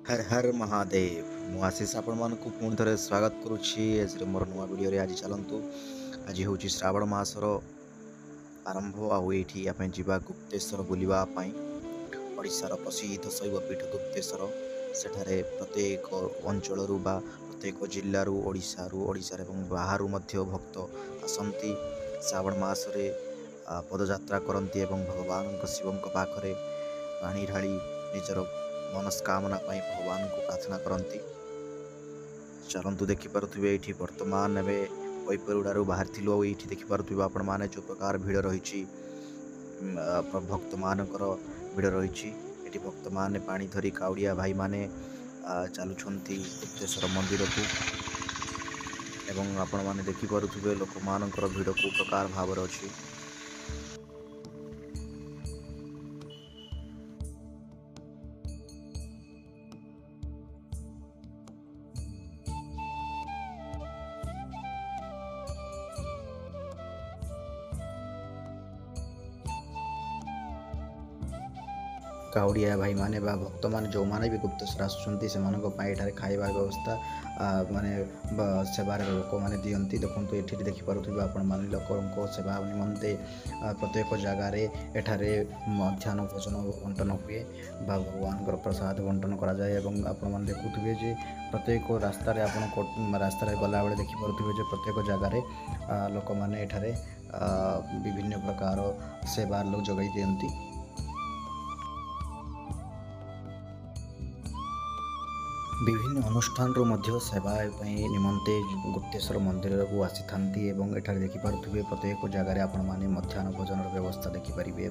हर हर महादेव मु आशीष आपण मानक पुणी थे स्वागत करुच्ची मोर नुआ वीडियो आज चलतु आज हूँ श्रावण मासर आरंभ आईटी जावा गुप्तेश्वर बुलवाई ओडार प्रसिद्ध शैवपीठ गुप्तेश्वर सेठारे प्रत्येक अंचल प्रत्येक जिलूर ओडार बाहर भक्त आसती श्रावण मासरे पदयात्रा करती भगवान शिवों पाखे पानी ढाली निजर मनस्कामना भगवान को प्रार्थना करती। चलतु देखिपे ये बर्तमान बैपरुडारू बाहर ये देखिपे आपण मैंने जो प्रकार भिड़ रही भक्त मानकर भिड़ रही भक्त मैंने पानी धरी काउड़िया भाई माने चलुंट गुप्तेश्वर मंदिर को एवं आपण मैंने देखिपे लोक मान भिड़ को प्रकार भाव अच्छी। काउड़िया भाई माने भक्त मैंने जो मैंने भी गुप्तेश्वर आसुँच से खाଇବା व्यवस्था माने सेवार लोक मैंने दिखती देखो ये देखिपे आपण मान लोक सेवा निमंते प्रत्येक जगार एठारे मध्याह्न भोजन बंटन हुए भगवान प्रसाद बंटन कराए आपण देखुए जे प्रत्येक रास्तार रास्तार गला बेले देखिपे प्रत्येक जगार लोक मैंने विभिन्न प्रकार सेवा लोग जगै दिखती। विभिन्न अनुष्ठान सेवा निमंते गुप्तेश्वर मंदिर को आसी था देखिपे प्रत्येक जगार आपण मैंने मध्याह्न भोजन व्यवस्था देखिपारे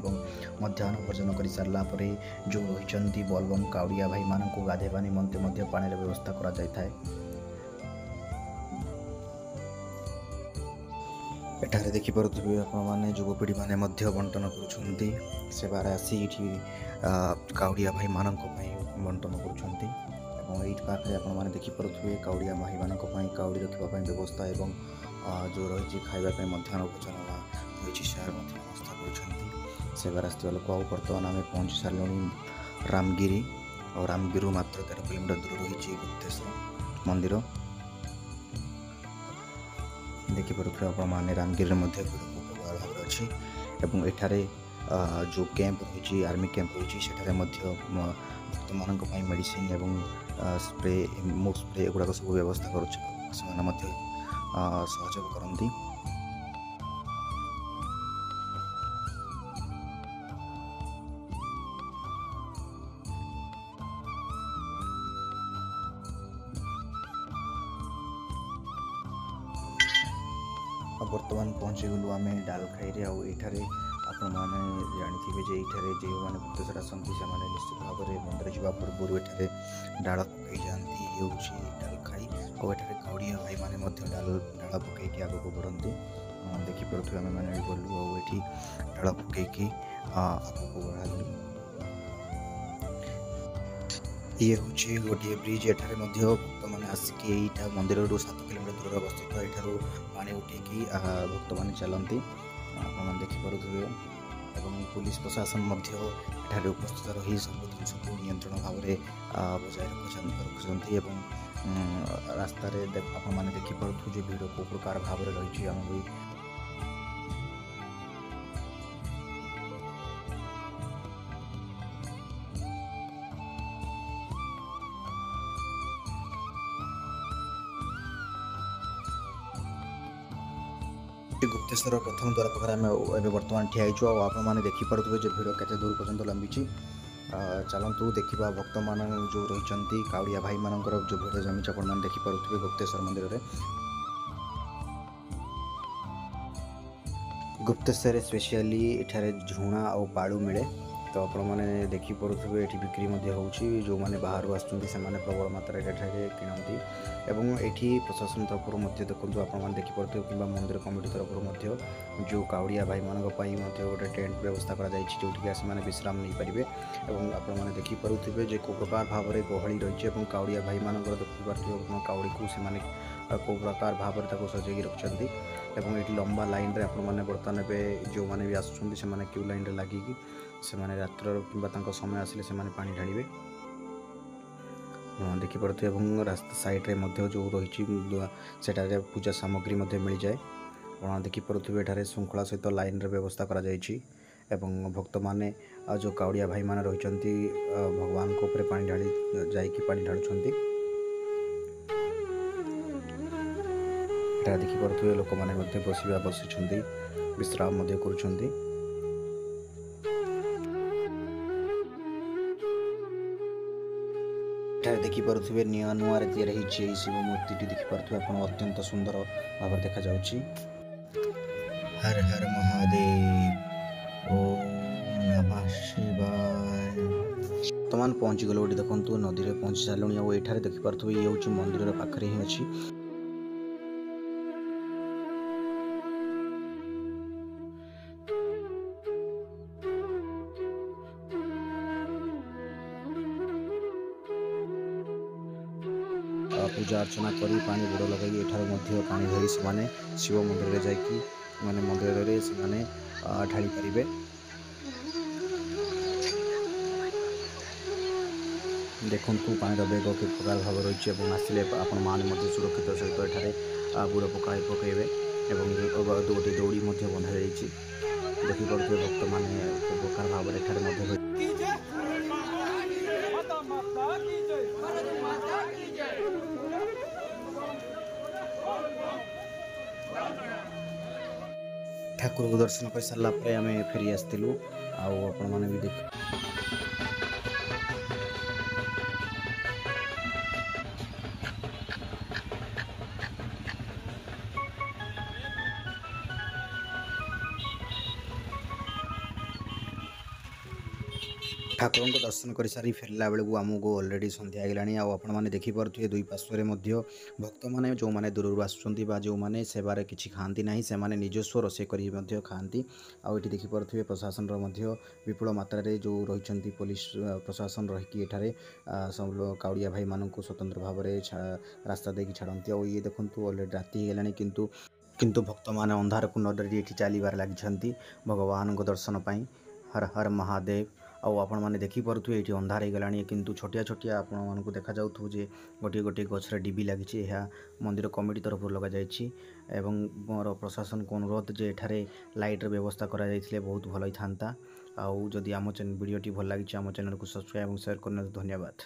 मध्याह्न भोजन कर सारापर जो रही बोलबम काउड़िया भाई मान को गाधेवा निमंते पानी व्यवस्था करा जाए। एठारे देखिपे आपने युवपीढ़ी मैंने बंटन कर सेवार आसी काउड़िया भाई मान बंटन कर पाखे आपने देखिपे काउड़िया भाई मान काउड़ी रखापी व्यवस्था एवं जो रही खावाई मध्याह्न भोजन रही सार व्यवस्था कर आसवा लोक बर्तमान आम पहुँची सारे रामगिरी और रामगिरी मात्र 13 किलोमीटर दूर रही गुप्तेश्वर मंदिर देखिपे आपने रामगिरी प्रकार भाव अच्छी एठारे जो कैंप रही आर्मी कैंप रही भक्त मान मेडिसिन एवं स्प्रे मूव स्प्रे एगुड़ाक सब व्यवस्था कर सहयोग करती। बर्तमान पहुँची गलु आम डालखाई आठारे आपण मैंने जानते जे ये जो मैंने गुप्तेश्वर आसती से निश्चित भाव में मंदिर जावा पूर्व ये डाल पकई जाती ये डालखाई और ये काउड़िया भाई मैंने डाल पकईकि आगे बढ़ती देखिपे आम मैंने गलु आठी डाल पकईकि आगे बढ़ालु ये हूँ गोटे ब्रिज एठारे भक्त मैंने आसिक यहाँ मंदिर 7 किलोमीटर दूर अवस्थित यू पानी उठेकी भक्त मैंने चलती आप देखिपे पुलिस प्रशासन एठारे उपस्थित रही सब जिन को नियंत्रण भाव में बजाय रखुच्च रास्त आपने देखिपे भिड़ को प्रकार भाव में रही आम भी गुप्तेश्वर प्रथम द्वार पाखे आम बर्तमान ठियाईचु आपने देखिपे जो भिड़ के दूर पर्यंत लंबी चलतु देखा भक्त मान जो रही काउड़िया भाई मान जो भिड़ जमी आपने देखिपे गुप्तेश्वर मंदिर में गुप्तेश्वर स्पेशली एठारे झुणा और पालू मिले तो आपने देखिपे ये बिक्री होची जो मैंने बाहर आसुँच से प्रबल मात्रा किणती एवं ये प्रशासन तरफ देखो आपने देखिपे कि मंदिर कमिटी तरफ जो काउड़िया भाई मान गोटे टेंट व्यवस्था कर विश्राम नहीं पारे और आपने देखिपे जो कौ प्रकार भाव में गहली रही काउड़िया भाई मान देखिपे काउड़ी को कौ प्रकार भाव में सजे रखिंट ये लंबा लाइन रे आपने बर्तमान जो मैंने भी आसुँच से क्यू लाइन रे लगिकी से रात्र कि समय आसिले से पानी ढाड़े ଆପଣ ଦେଖିପାରୁଥିବେ ଏବଂ ରାସ୍ତା ସାଇଡ଼୍ରେ ମଧ୍ୟ ଯେଉଁ ରହିଛି ସେଠାରେ ପୂଜା ସାମଗ୍ରୀ ମଧ୍ୟ ମିଳିଯାଏ। ଆପଣ ଦେଖିପାରୁଥିବେ ଏଠାରେ ଶୃଙ୍ଖଳା ସହିତ ଲାଇନ୍ର ବ୍ୟବସ୍ଥା କରାଯାଇଛି ଏବଂ ଭକ୍ତମାନେ ଯେଉଁ କାଉଡ଼ିଆ ଭାଇମାନେ ରହିଛନ୍ତି ଭଗବାନଙ୍କ ଉପରେ ପାଣି ଢାଳି ଯାଇକି ପାଣି ଢାଳୁଛନ୍ତି। ଏଠାରେ ଦେଖିପାରୁଥିବେ ଲୋକମାନେ ମଧ୍ୟ ବସିଛନ୍ତି, ବିଶ୍ରାମ ମଧ୍ୟ କରୁଛନ୍ତି। ଏଠାରେ ଦେଖିପାରୁଥିବେ ନୂଆରେ ତିଆରି ହେଇଛି ଏହି ଶିବ ମୂର୍ତ୍ତିଟି ଦେଖିପାରୁଥିବେ ଆପଣ ଅତ୍ୟନ୍ତ ସୁନ୍ଦର ଭାବରେ ଦେଖାଯାଉଛି। ହର ହର ମହାଦେବ ଓମ୍ ନମଃ ଶିବାୟ। ବର୍ତ୍ତମାନ ପହଞ୍ଚିଗଲୁ ଏଠି ଦେଖନ୍ତୁ ନଦୀରେ ପହଞ୍ଚି ସାରିଲୁଣି ଆଉ ଏଠାରେ ଦେଖିପାରୁଥିବେ ଇଏ ହେଉଛି ମନ୍ଦିରର ପାଖରେ ହିଁ ଅଛି। ପୂଜା ଅର୍ଚ୍ଚନା କରି ପାଣି ବୁଡ଼ ଲଗାଇ ଏଠାରେ ମଧ୍ୟ ପାଣି ଧରି ସେମାନେ ଶିବ ମନ୍ଦିରରେ ଯାଇକି ମନ୍ଦିରରେ ସେମାନେ ଢାଳି ପାରିବେ। ଦେଖନ୍ତୁ ପାଣିର ବେଗ କି ପ୍ରକାର ଭାବରେ ରହିଛି ଏବଂ ଆସିଲେ ଆପଣମାନେ ମଧ୍ୟ ସୁରକ୍ଷିତ ସହିତ ଏଠାରେ ବୁଡ଼ ପକାଇବେ ଏବଂ ଗୋଟିଏ ଦୌଡ଼ି ମଧ୍ୟ ବନ୍ଧାଯାଇଛି। ଦେଖିପାରୁଥିବେ ଭକ୍ତମାନେ କେଉଁ ପ୍ରକାର ଭାବରେ ଏଠାରେ ମଧ୍ୟ ଠାକୁରଙ୍କୁ ଦର୍ଶନ କରିସାରିଲା ପରେ ଆମେ ଫେରି ଆସିଥିଲୁ ଆଉ ଆପଣମାନେ ବି ଠାକୁରଙ୍କ ଦର୍ଶନ କରିସାରି ଫେରିଲା ବେଳକୁ ଆମକୁ ଅଲରେଡ଼ି ସନ୍ଧ୍ୟା ହେଇଗଲାଣି ଆଉ ଆପଣମାନେ ଦେଖିପାରୁଥିବେ ଦୁଇ ପାର୍ଶ୍ୱରେ ମଧ୍ୟ ଭକ୍ତମାନେ ଯେଉଁମାନେ ଦୂରରୁ ଆସୁଛନ୍ତି ବା ଯେଉଁମାନେ ସେବାରେ କିଛି ଖାଆନ୍ତି ନାହିଁ ସେମାନେ ନିଜସ୍ୱ ରୋଷେଇ କରି ମଧ୍ୟ ଖାଆନ୍ତି। ଆଉ ଏଠି ଦେଖିପାରୁଥିବେ ପ୍ରଶାସନର ମଧ୍ୟ ବିପୁଳ ମାତ୍ରାରେ ଯେଉଁ ରହିଛନ୍ତି ପୋଲିସ ପ୍ରଶାସନ ରହିକି ଏଠାରେ ସବୁ କାଉଡ଼ିଆ ଭାଇମାନଙ୍କୁ ସ୍ୱତନ୍ତ୍ର ଭାବରେ ରାସ୍ତା ଦେଇକି ଛାଡ଼ନ୍ତି। ଆଉ ଇଏ ଦେଖନ୍ତୁ ଅଲରେଡ଼ି ରାତି ହେଇଗଲାଣି କିନ୍ତୁ ଭକ୍ତମାନେ ଅନ୍ଧାରକୁ ନ ଡରି ଏଠି ଚାଲିବାରେ ଲାଗିଛନ୍ତି ଭଗବାନଙ୍କ ଦର୍ଶନ ପାଇଁ। ହର ହର ମହାଦେବ। ଆଉ ଆପଣମାନେ ଦେଖିପାରୁଥିବେ ଏଠି ଅନ୍ଧାର ହେଇଗଲାଣି କିନ୍ତୁ ଛୋଟିଆ ଆପଣମାନଙ୍କୁ ଦେଖାଯାଉଥିବ ଯେ ଗୋଟିଏ ଗଛରେ ଡିବି ଲାଗିଛି। ଏହା ମନ୍ଦିର କମିଟି ତରଫରୁ ଲଗାଯାଇଛି ଏବଂ ମୋର ପ୍ରଶାସନକୁ ଅନୁରୋଧ ଯେ ଏଠାରେ ଲାଇଟ୍ର ବ୍ୟବସ୍ଥା କରାଯାଇଥିଲେ ବହୁତ ଭଲ ହେଇଥାନ୍ତା। ଆଉ ଯଦି ଆମ ଭିଡ଼ିଓଟି ଭଲ ଲାଗିଛି ଆମ ଚ୍ୟାନେଲକୁ ସବସ୍କ୍ରାଇବ୍ ଏବଂ ସେୟାର କରିନେବେ। ଧନ୍ୟବାଦ।